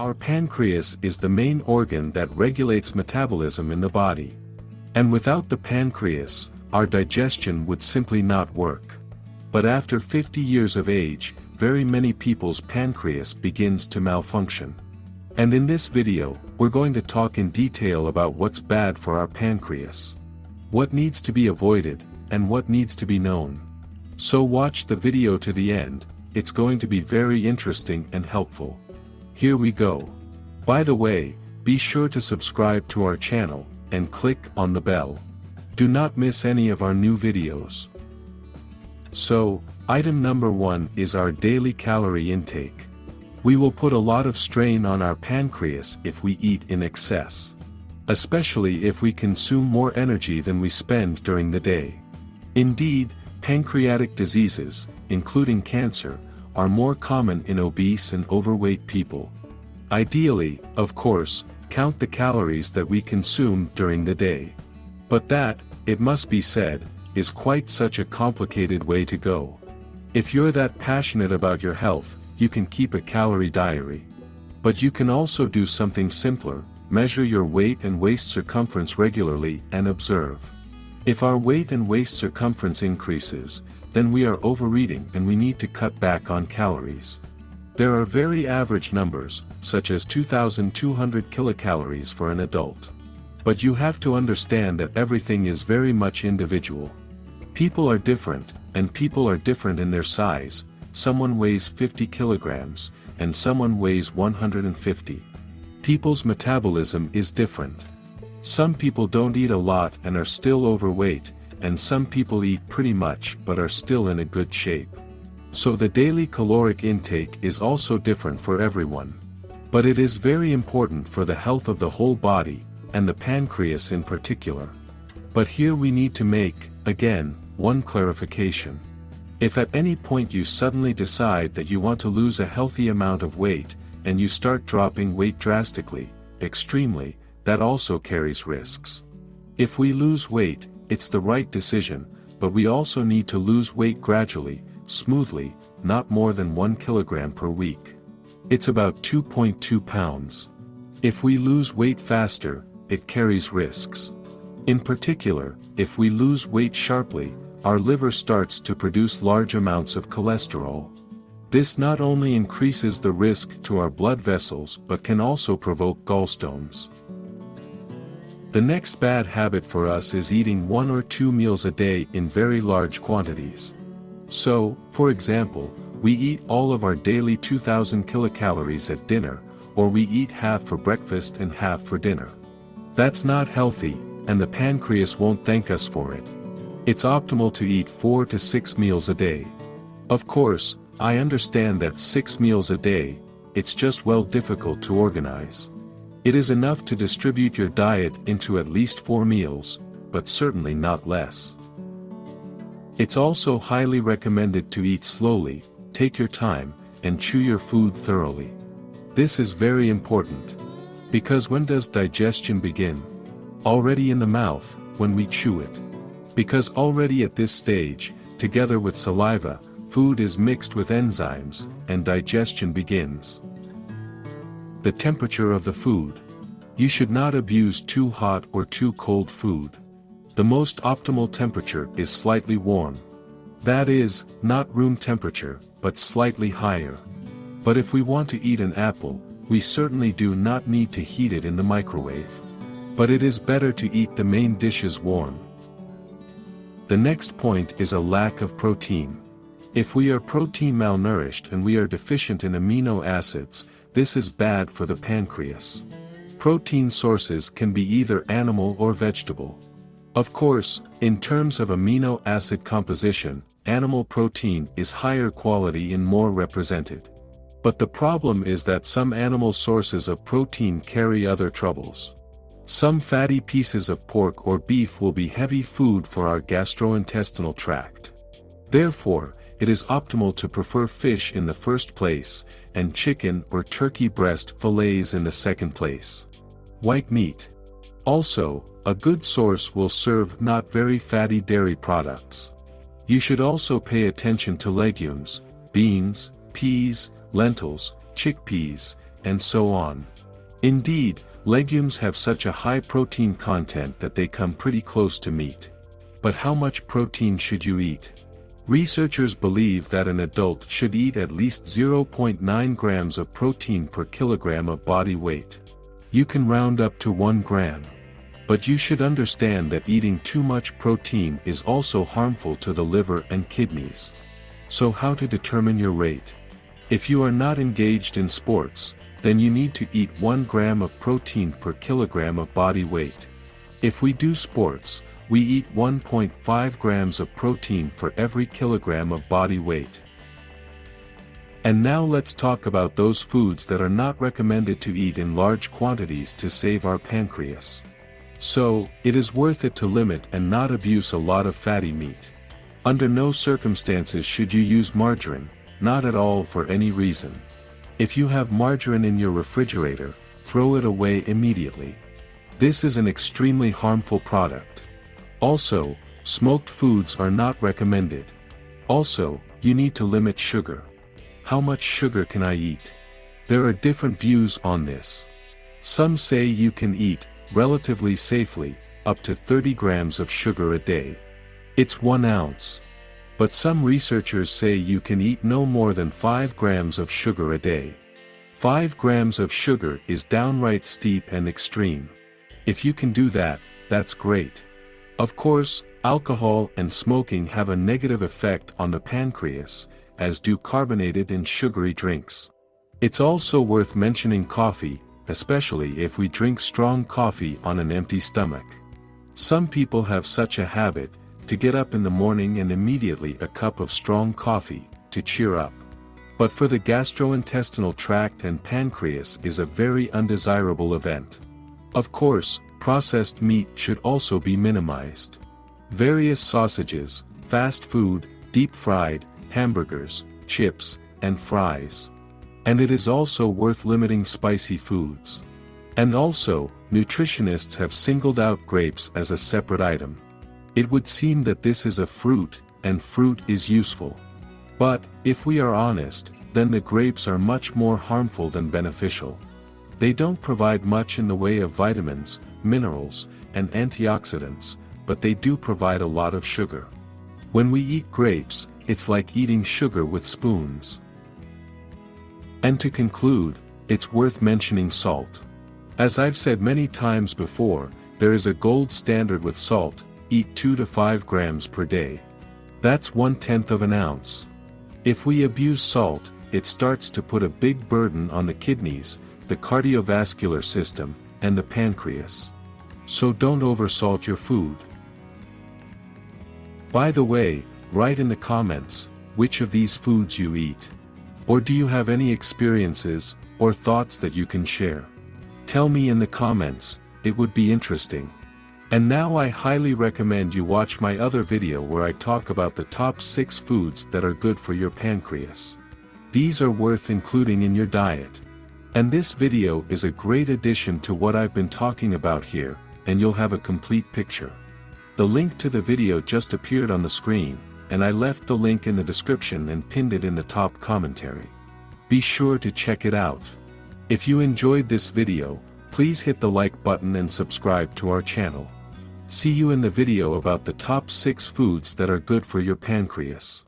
Our pancreas is the main organ that regulates metabolism in the body. And without the pancreas, our digestion would simply not work. But after 50 years of age, very many people's pancreas begins to malfunction. And in this video, we're going to talk in detail about what's bad for our pancreas, what needs to be avoided, and what needs to be known. So watch the video to the end, it's going to be very interesting and helpful. Here we go. By the way, be sure to subscribe to our channel, and click on the bell. Do not miss any of our new videos. So, item number 1 is our daily calorie intake. We will put a lot of strain on our pancreas if we eat in excess, especially if we consume more energy than we spend during the day. Indeed, pancreatic diseases, including cancer, are more common in obese and overweight people. Ideally, of course, count the calories that we consume during the day. But that, it must be said, is quite such a complicated way to go. If you're that passionate about your health, you can keep a calorie diary. But you can also do something simpler, measure your weight and waist circumference regularly and observe. If our weight and waist circumference increases, then we are overeating and we need to cut back on calories. There are very average numbers, such as 2,200 kilocalories for an adult. But you have to understand that everything is very much individual. People are different, and people are different in their size. Someone weighs 50 kilograms, and someone weighs 150. People's metabolism is different. Some people don't eat a lot and are still overweight, and some people eat pretty much but are still in a good shape. So the daily caloric intake is also different for everyone. But it is very important for the health of the whole body, and the pancreas in particular. But here we need to make, again, one clarification. If at any point you suddenly decide that you want to lose a healthy amount of weight, and you start dropping weight drastically, extremely, that also carries risks. If we lose weight, it's the right decision, but we also need to lose weight gradually, smoothly, not more than 1 kilogram per week. It's about 2.2 pounds. If we lose weight faster, it carries risks. In particular, if we lose weight sharply, our liver starts to produce large amounts of cholesterol. This not only increases the risk to our blood vessels but can also provoke gallstones. The next bad habit for us is eating 1 or 2 meals a day in very large quantities. So, for example, we eat all of our daily 2,000 kilocalories at dinner, or we eat half for breakfast and half for dinner. That's not healthy, and the pancreas won't thank us for it. It's optimal to eat 4 to 6 meals a day. Of course, I understand that 6 meals a day, it's just well difficult to organize. It is enough to distribute your diet into at least 4 meals, but certainly not less. It's also highly recommended to eat slowly, take your time, and chew your food thoroughly. This is very important. Because when does digestion begin? Already in the mouth, when we chew it. Because already at this stage, together with saliva, food is mixed with enzymes, and digestion begins. The temperature of the food. You should not abuse too hot or too cold food. The most optimal temperature is slightly warm. That is, not room temperature, but slightly higher. But if we want to eat an apple, we certainly do not need to heat it in the microwave. But it is better to eat the main dishes warm. The next point is a lack of protein. If we are protein malnourished and we are deficient in amino acids, this is bad for the pancreas. Protein sources can be either animal or vegetable. Of course, in terms of amino acid composition, animal protein is higher quality and more represented. But the problem is that some animal sources of protein carry other troubles. Some fatty pieces of pork or beef will be heavy food for our gastrointestinal tract. Therefore, it is optimal to prefer fish in the first place, and chicken or turkey breast fillets in the second place. White meat. Also, a good source will serve not very fatty dairy products. You should also pay attention to legumes, beans, peas, lentils, chickpeas, and so on. Indeed, legumes have such a high protein content that they come pretty close to meat. But how much protein should you eat? Researchers believe that an adult should eat at least 0.9 grams of protein per kilogram of body weight. You can round up to 1 gram. But you should understand that eating too much protein is also harmful to the liver and kidneys. So how to determine your rate? If you are not engaged in sports, then you need to eat 1 gram of protein per kilogram of body weight. If we do sports, we eat 1.5 grams of protein for every kilogram of body weight. And now let's talk about those foods that are not recommended to eat in large quantities to save our pancreas. So, it is worth it to limit and not abuse a lot of fatty meat. Under no circumstances should you use margarine, not at all for any reason. If you have margarine in your refrigerator, throw it away immediately. This is an extremely harmful product. Also, smoked foods are not recommended. Also, you need to limit sugar. How much sugar can I eat? There are different views on this. Some say you can eat, relatively safely, up to 30 grams of sugar a day. It's 1 ounce. But some researchers say you can eat no more than 5 grams of sugar a day. 5 grams of sugar is downright steep and extreme. If you can do that, that's great. Of course, alcohol and smoking have a negative effect on the pancreas, as do carbonated and sugary drinks. It's also worth mentioning coffee, especially if we drink strong coffee on an empty stomach. Some people have such a habit, to get up in the morning and immediately a cup of strong coffee, to cheer up. But for the gastrointestinal tract and pancreas is a very undesirable event. Of course, processed meat should also be minimized. Various sausages, fast food, deep-fried, hamburgers, chips, and fries. And it is also worth limiting spicy foods. And also, nutritionists have singled out grapes as a separate item. It would seem that this is a fruit, and fruit is useful. But, if we are honest, then the grapes are much more harmful than beneficial. They don't provide much in the way of vitamins, minerals, and antioxidants, but they do provide a lot of sugar. When we eat grapes, it's like eating sugar with spoons. And to conclude, it's worth mentioning salt. As I've said many times before, there is a gold standard with salt: eat 2 to 5 grams per day. That's 1/10 of an ounce. If we abuse salt, it starts to put a big burden on the kidneys, the cardiovascular system, and the pancreas. So don't oversalt your food. By the way, write in the comments, which of these foods you eat. Or do you have any experiences, or thoughts that you can share? Tell me in the comments, it would be interesting. And now I highly recommend you watch my other video where I talk about the top 6 foods that are good for your pancreas. These are worth including in your diet. And this video is a great addition to what I've been talking about here, and you'll have a complete picture. The link to the video just appeared on the screen, and I left the link in the description and pinned it in the top commentary. Be sure to check it out. If you enjoyed this video, please hit the like button and subscribe to our channel. See you in the video about the top 6 foods that are good for your pancreas.